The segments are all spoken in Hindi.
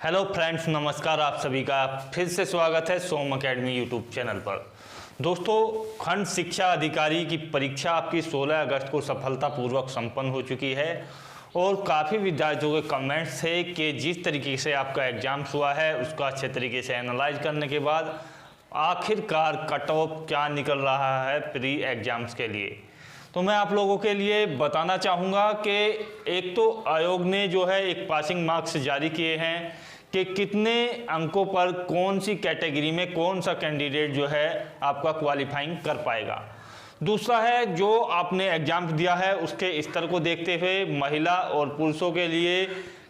हेलो फ्रेंड्स, नमस्कार। आप सभी का फिर से स्वागत है सोम अकेडमी यूट्यूब चैनल पर। दोस्तों, खंड शिक्षा अधिकारी की परीक्षा आपकी 16 अगस्त को सफलतापूर्वक संपन्न हो चुकी है और काफ़ी विद्यार्थियों के कमेंट्स थे कि जिस तरीके से आपका एग्ज़ाम हुआ है उसका अच्छे तरीके से एनालाइज करने के बाद आखिरकार कट ऑफ क्या निकल रहा है प्री एग्ज़ाम्स के लिए। तो मैं आप लोगों के लिए बताना चाहूँगा कि एक तो आयोग ने जो है एक पासिंग मार्क्स जारी किए हैं कि कितने अंकों पर कौन सी कैटेगरी में कौन सा कैंडिडेट जो है आपका क्वालिफाइंग कर पाएगा। दूसरा है जो आपने एग्ज़ाम दिया है उसके स्तर को देखते हुए महिला और पुरुषों के लिए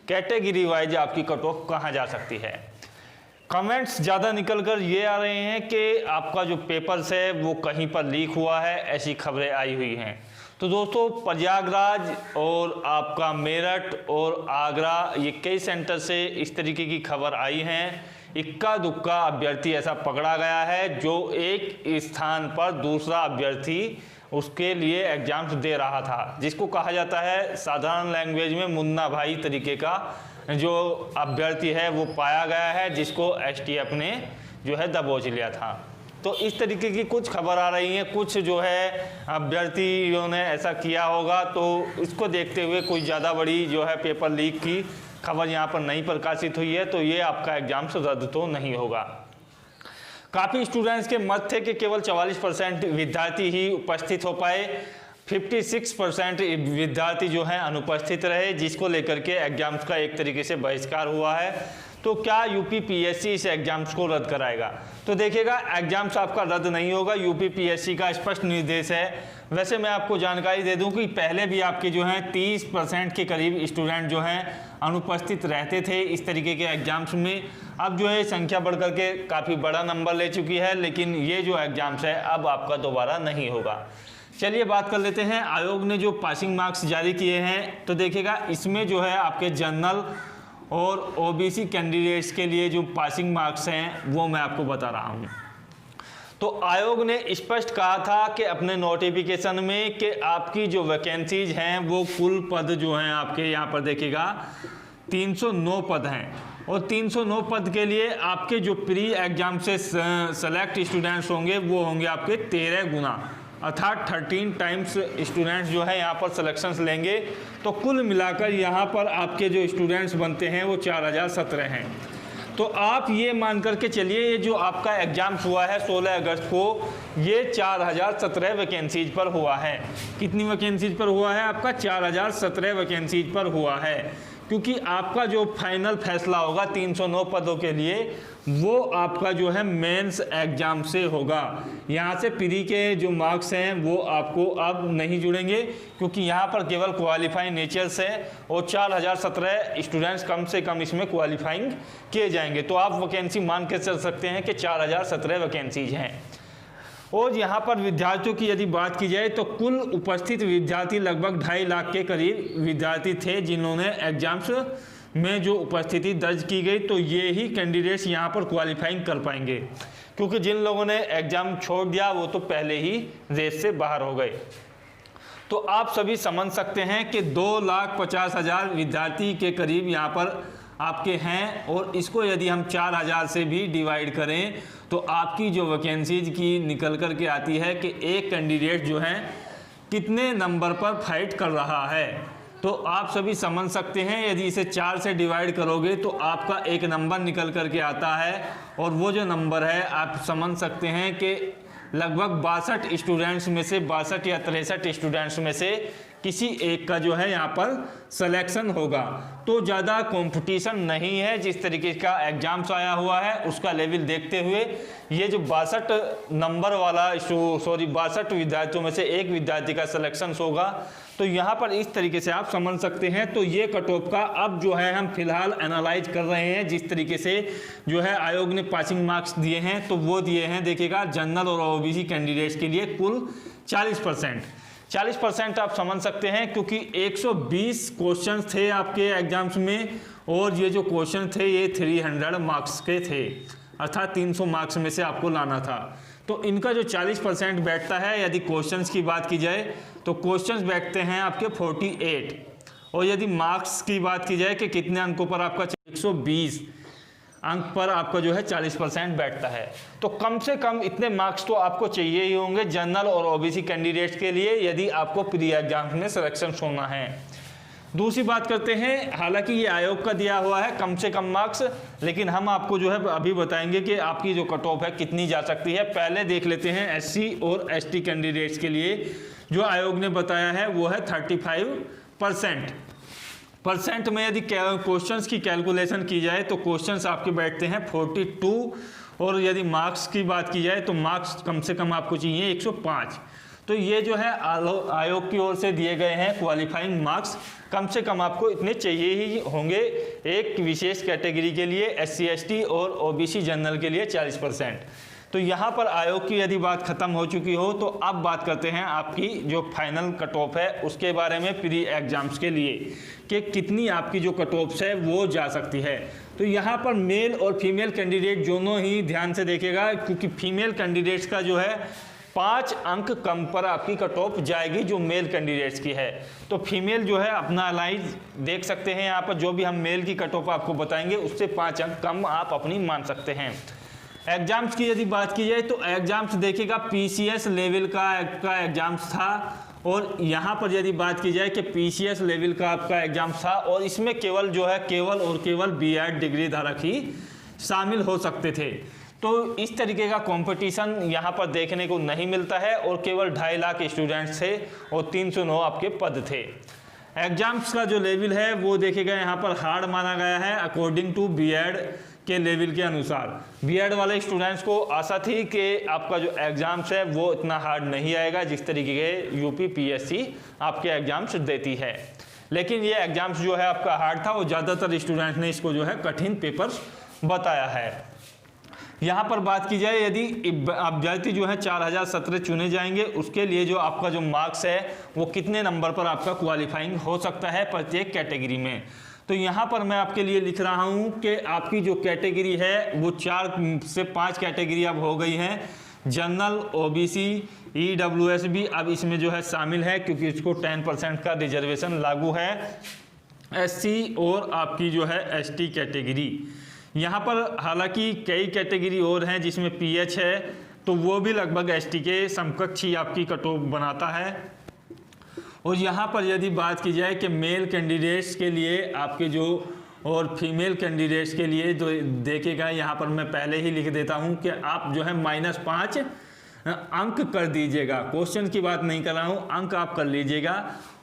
कैटेगरी वाइज आपकी कट ऑफ कहाँ जा सकती है। कमेंट्स ज़्यादा निकल कर ये आ रहे हैं कि आपका जो पेपर्स है वो कहीं पर लीक हुआ है, ऐसी खबरें आई हुई हैं। तो दोस्तों, प्रयागराज और आपका मेरठ और आगरा, ये कई सेंटर से इस तरीके की खबर आई हैं। इक्का दुक्का अभ्यर्थी ऐसा पकड़ा गया है जो एक स्थान पर दूसरा अभ्यर्थी उसके लिए एग्जाम्स दे रहा था, जिसको कहा जाता है साधारण लैंग्वेज में मुन्ना भाई तरीके का जो अभ्यर्थी है वो पाया गया है, जिसको एसटीएफ ने जो है दबोच लिया था। तो इस तरीके की कुछ खबर आ रही है, कुछ जो है अभ्यर्थियों ने ऐसा किया होगा। तो इसको देखते हुए कोई ज़्यादा बड़ी जो है पेपर लीक की खबर यहाँ पर नहीं प्रकाशित हुई है, तो ये आपका एग्जाम से रद्द तो नहीं होगा। काफ़ी स्टूडेंट्स के मत थे कि केवल 44% विद्यार्थी ही उपस्थित हो पाए, 56% विद्यार्थी जो हैं अनुपस्थित रहे, जिसको लेकर के एग्जाम्स का एक तरीके से बहिष्कार हुआ है। तो क्या यूपी पीएससी इस एग्जाम्स को रद्द कराएगा? तो देखिएगा, एग्जाम्स आपका रद्द नहीं होगा, यूपी पीएससी का स्पष्ट निर्देश है। वैसे मैं आपको जानकारी दे दूं कि पहले भी आपके जो हैं 30% के करीब स्टूडेंट जो हैं अनुपस्थित रहते थे इस तरीके के एग्जाम्स में। अब जो है संख्या बढ़ करके काफ़ी बड़ा नंबर ले चुकी है, लेकिन ये जो एग्जाम्स है अब आपका दोबारा नहीं होगा। चलिए बात कर लेते हैं आयोग ने जो पासिंग मार्क्स जारी किए हैं। तो देखिएगा, इसमें जो है आपके जनरल और ओबीसी कैंडिडेट्स के लिए जो पासिंग मार्क्स हैं वो मैं आपको बता रहा हूं। तो आयोग ने स्पष्ट कहा था कि अपने नोटिफिकेशन में कि आपकी जो वैकेंसीज हैं वो कुल पद जो हैं आपके यहाँ पर देखिएगा 309 पद हैं, और 309 पद के लिए आपके जो प्री एग्जाम से सेलेक्ट स्टूडेंट्स होंगे वो होंगे आपके 13 गुना, अर्थात 13 टाइम्स स्टूडेंट्स जो है यहाँ पर सिलेक्शंस लेंगे। तो कुल मिलाकर यहाँ पर आपके जो स्टूडेंट्स बनते हैं वो 4017 हैं। तो आप ये मान करके चलिए, ये जो आपका एग्ज़ाम हुआ है 16 अगस्त को, ये 4017 वैकेंसीज पर हुआ है। कितनी वैकेंसीज पर हुआ है? आपका 4017 वैकेंसीज पर हुआ है, क्योंकि आपका जो फाइनल फैसला होगा 309 पदों के लिए वो आपका जो है मेंस एग्जाम से होगा। यहाँ से प्री के जो मार्क्स हैं वो आपको अब नहीं जुड़ेंगे, क्योंकि यहाँ पर केवल क्वालिफाइंग नेचर्स है और 4017 स्टूडेंट्स कम से कम इसमें क्वालिफाइंग किए जाएंगे। तो आप वैकेंसी मान के चल सकते हैं कि 4017 वैकेंसीज हैं। और यहाँ पर विद्यार्थियों की यदि बात की जाए तो कुल उपस्थित विद्यार्थी लगभग 2.5 लाख के करीब विद्यार्थी थे जिन्होंने एग्जाम्स में जो उपस्थिति दर्ज की गई। तो ये ही कैंडिडेट्स यहाँ पर क्वालिफाइंग कर पाएंगे, क्योंकि जिन लोगों ने एग्ज़ाम छोड़ दिया वो तो पहले ही रेस से बाहर हो गए। तो आप सभी समझ सकते हैं कि 2,50,000 विद्यार्थी के करीब यहाँ पर आपके हैं, और इसको यदि हम 4,000 से भी डिवाइड करें तो आपकी जो वैकेंसीज की निकल कर के आती है कि एक कैंडिडेट जो है कितने नंबर पर फाइट कर रहा है। तो आप सभी समझ सकते हैं, यदि इसे 4 से डिवाइड करोगे तो आपका एक नंबर निकल कर के आता है, और वो जो नंबर है आप समझ सकते हैं कि लगभग 62 स्टूडेंट्स में से 62 या 63 स्टूडेंट्स में से किसी एक का जो है यहाँ पर सिलेक्शन होगा। तो ज़्यादा कंपटीशन नहीं है। जिस तरीके का एग्जाम्स आया हुआ है उसका लेवल देखते हुए ये जो 62 नंबर वाला 62 विद्यार्थियों में से एक विद्यार्थी का सिलेक्शन होगा। तो यहाँ पर इस तरीके से आप समझ सकते हैं। तो ये कट ऑफ का अब जो है हम फिलहाल एनालाइज कर रहे हैं। जिस तरीके से जो है आयोग ने पासिंग मार्क्स दिए हैं तो वो दिए हैं, देखिएगा, जनरल और ओबीसी कैंडिडेट्स के लिए कुल 40% आप समझ सकते हैं, क्योंकि 120 क्वेश्चंस थे आपके एग्जाम्स में, और ये जो क्वेश्चन थे ये 300 मार्क्स के थे, अर्थात 300 मार्क्स में से आपको लाना था। तो इनका जो 40% बैठता है, यदि क्वेश्चंस की बात की जाए तो क्वेश्चंस बैठते हैं आपके 48, और यदि मार्क्स की बात की जाए कि कितने अंकों पर आपका 120 अंक पर आपका जो है 40% बैठता है। तो कम से कम इतने मार्क्स तो आपको चाहिए ही होंगे जनरल और ओबीसी कैंडिडेट्स के लिए, यदि आपको प्री एग्जाम्स में सिलेक्शन होना है। दूसरी बात करते हैं, हालांकि ये आयोग का दिया हुआ है कम से कम मार्क्स, लेकिन हम आपको जो है अभी बताएंगे कि आपकी जो कट ऑफ है कितनी जा सकती है। पहले देख लेते हैं एससी और एसटी कैंडिडेट्स के लिए जो आयोग ने बताया है वो है 35%। परसेंट में यदि क्वेश्चंस की कैलकुलेशन की जाए तो क्वेश्चंस आपके बैठते हैं 42, और यदि मार्क्स की बात की जाए तो मार्क्स कम से कम आपको चाहिए 105। तो ये जो है आयोग की ओर से दिए गए हैं क्वालिफाइंग मार्क्स, कम से कम आपको इतने चाहिए ही होंगे एक विशेष कैटेगरी के लिए, एससी एसटी और ओबीसी जनरल के लिए 40%। तो यहाँ पर आयोग की यदि बात खत्म हो चुकी हो तो अब बात करते हैं आपकी जो फाइनल कट ऑफ है उसके बारे में प्री एग्जाम्स के लिए, कि कितनी आपकी जो कट ऑफ्स है वो जा सकती है। तो यहाँ पर मेल और फीमेल कैंडिडेट दोनों ही ध्यान से देखेगा, क्योंकि फीमेल कैंडिडेट्स का जो है 5 अंक कम पर आपकी कट ऑफ जाएगी जो मेल कैंडिडेट्स की है। तो फीमेल जो है अपना अलाइज देख सकते हैं, यहाँ पर जो भी हम मेल की कट ऑफ आपको बताएंगे उससे 5 अंक कम आप अपनी मान सकते हैं। एग्जाम्स की यदि बात की जाए तो एग्जाम्स देखिएगा पीसीएस लेवल का एग्जाम्स था, और यहाँ पर यदि बात की जाए कि पीसीएस लेवल का आपका एग्जाम्स था, और इसमें केवल जो है केवल बीएड डिग्री धारक ही शामिल हो सकते थे। तो इस तरीके का कंपटीशन यहाँ पर देखने को नहीं मिलता है, और केवल 2.5 लाख स्टूडेंट्स थे और 309 आपके पद थे। एग्जाम्स का जो लेवल है वो देखेगा यहाँ पर हार्ड माना गया है अकॉर्डिंग टू बीएड के लेवल के अनुसार। बीएड वाले स्टूडेंट्स को आशा थी कि आपका जो एग्जाम्स है वो इतना हार्ड नहीं आएगा जिस तरीके के यूपी पीएससी आपके एग्जाम्स देती है, लेकिन ये एग्जाम्स जो है आपका हार्ड था, और ज़्यादातर स्टूडेंट्स ने इसको जो है कठिन पेपर बताया है। यहाँ पर बात की जाए यदि अभ्यर्थी जो है 4017 चुने जाएंगे, उसके लिए जो आपका जो मार्क्स है वो कितने नंबर पर आपका क्वालिफाइंग हो सकता है प्रत्येक कैटेगरी में। तो यहाँ पर मैं आपके लिए लिख रहा हूँ कि आपकी जो कैटेगरी है वो 4 से 5 कैटेगरी अब हो गई हैं। जनरल, ओबीसी, ईडब्ल्यूएस भी अब इसमें जो है शामिल है, क्योंकि इसको 10% का रिजर्वेशन लागू है। एससी और आपकी जो है एसटी कैटेगरी, यहाँ पर हालांकि कई कैटेगरी और हैं जिसमें पीएच है, तो वो भी लगभग एसटी के समकक्ष ही आपकी कट ऑफ बनाता है। और यहाँ पर यदि बात की जाए कि मेल कैंडिडेट्स के लिए आपके जो और फीमेल कैंडिडेट्स के लिए जो देखेगा, यहाँ पर मैं पहले ही लिख देता हूँ कि आप जो है -5 अंक कर दीजिएगा। क्वेश्चन की बात नहीं कर रहा हूँ, अंक आप कर लीजिएगा।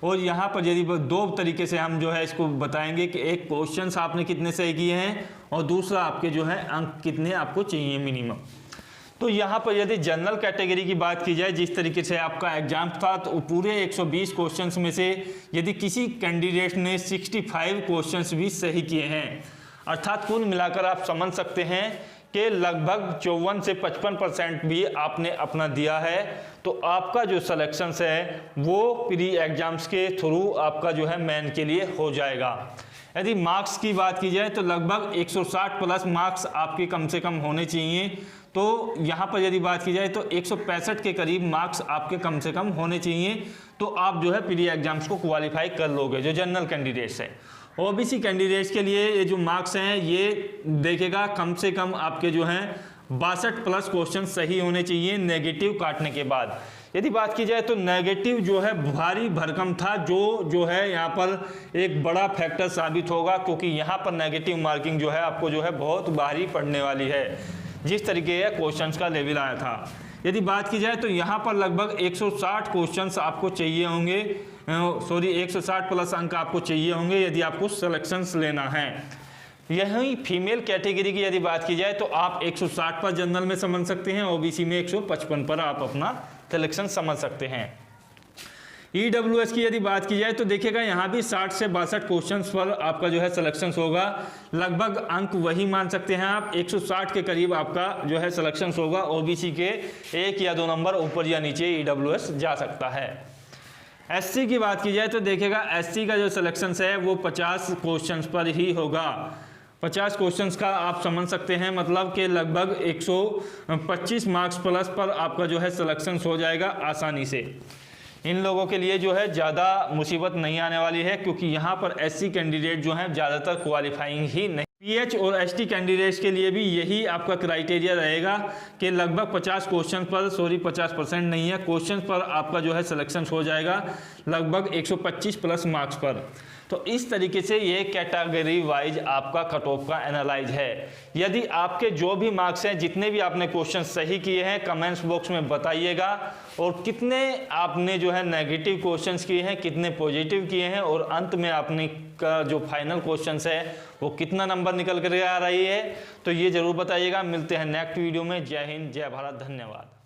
और यहाँ पर यदि 2 तरीके से हम जो है इसको बताएंगे कि एक क्वेश्चन आपने कितने सही किए हैं, और दूसरा आपके जो है अंक कितने आपको चाहिए मिनिमम। तो यहाँ पर यदि जनरल कैटेगरी की बात की जाए, जिस तरीके से आपका एग्जाम था, तो पूरे 120 क्वेश्चंस में से यदि किसी कैंडिडेट ने 65 क्वेश्चंस भी सही किए हैं, अर्थात कुल मिलाकर आप समझ सकते हैं कि लगभग 54 से 55% भी आपने अपना दिया है, तो आपका जो सिलेक्शन है वो प्री एग्जाम्स के थ्रू आपका जो है मेन के लिए हो जाएगा। यदि मार्क्स की बात की जाए तो लगभग 160 प्लस मार्क्स आपके कम से कम होने चाहिए। तो यहाँ पर यदि बात की जाए तो 165 के करीब मार्क्स आपके कम से कम होने चाहिए, तो आप जो है प्री एग्जाम्स को क्वालिफाई कर लोगे जो जनरल कैंडिडेट्स है। ओबीसी कैंडिडेट्स के लिए ये जो मार्क्स हैं ये देखेगा कम से कम आपके जो हैं 62 प्लस क्वेश्चन सही होने चाहिए नेगेटिव काटने के बाद। यदि बात की जाए तो नेगेटिव जो है भारी भरकम था, जो है यहाँ पर एक बड़ा फैक्टर साबित होगा, क्योंकि यहाँ पर नेगेटिव मार्किंग जो है आपको जो है बहुत भारी पड़ने वाली है, जिस तरीके के क्वेश्चंस का लेवल आया था। यदि बात की जाए तो यहाँ पर लगभग 160 क्वेश्चंस आपको चाहिए होंगे, 160 प्लस अंक आपको चाहिए होंगे यदि आपको सिलेक्शंस लेना है। यही फीमेल कैटेगरी की यदि बात की जाए तो आप 160 पर जनरल में समझ सकते हैं, ओबीसी में 155 पर आप अपना सिलेक्शन समझ सकते हैं। ईडब्ल्यूएस की यदि बात की जाए तो देखिएगा यहाँ भी 60 से 62 क्वेश्चंस पर आपका जो है सिलेक्शंस होगा। लगभग अंक वही मान सकते हैं आप, 160 के करीब आपका जो है सिलेक्शंस होगा। ओबीसी के 1 या 2 नंबर ऊपर या नीचे ईडब्ल्यूएस जा सकता है। एससी की बात की जाए तो देखिएगा एससी का जो सिलेक्शंस है वो 50 क्वेश्चंस पर ही होगा। 50 क्वेश्चंस का आप समझ सकते हैं, मतलब कि लगभग 125 मार्क्स प्लस पर आपका जो है सिलेक्शंस हो जाएगा आसानी से। इन लोगों के लिए जो है ज़्यादा मुसीबत नहीं आने वाली है, क्योंकि यहाँ पर एससी कैंडिडेट जो हैं ज़्यादातर क्वालिफाइंग ही नहीं पीएच और एसटी कैंडिडेट्स के लिए भी यही आपका क्राइटेरिया रहेगा कि लगभग 50% नहीं है, क्वेश्चन पर आपका जो है सिलेक्शन हो जाएगा लगभग 125 प्लस मार्क्स पर। तो इस तरीके से ये कैटेगरी वाइज आपका कट ऑफ का एनालाइज है। यदि आपके जो भी मार्क्स हैं, जितने भी आपने क्वेश्चन सही किए हैं, कमेंट्स बॉक्स में बताइएगा, और कितने आपने जो है नेगेटिव क्वेश्चंस किए हैं, कितने पॉजिटिव किए हैं, और अंत में आपने का जो फाइनल क्वेश्चंस है वो कितना नंबर निकल कर आ रही है, तो ये जरूर बताइएगा। मिलते हैं नेक्स्ट वीडियो में। जय हिंद, जय भारत, धन्यवाद।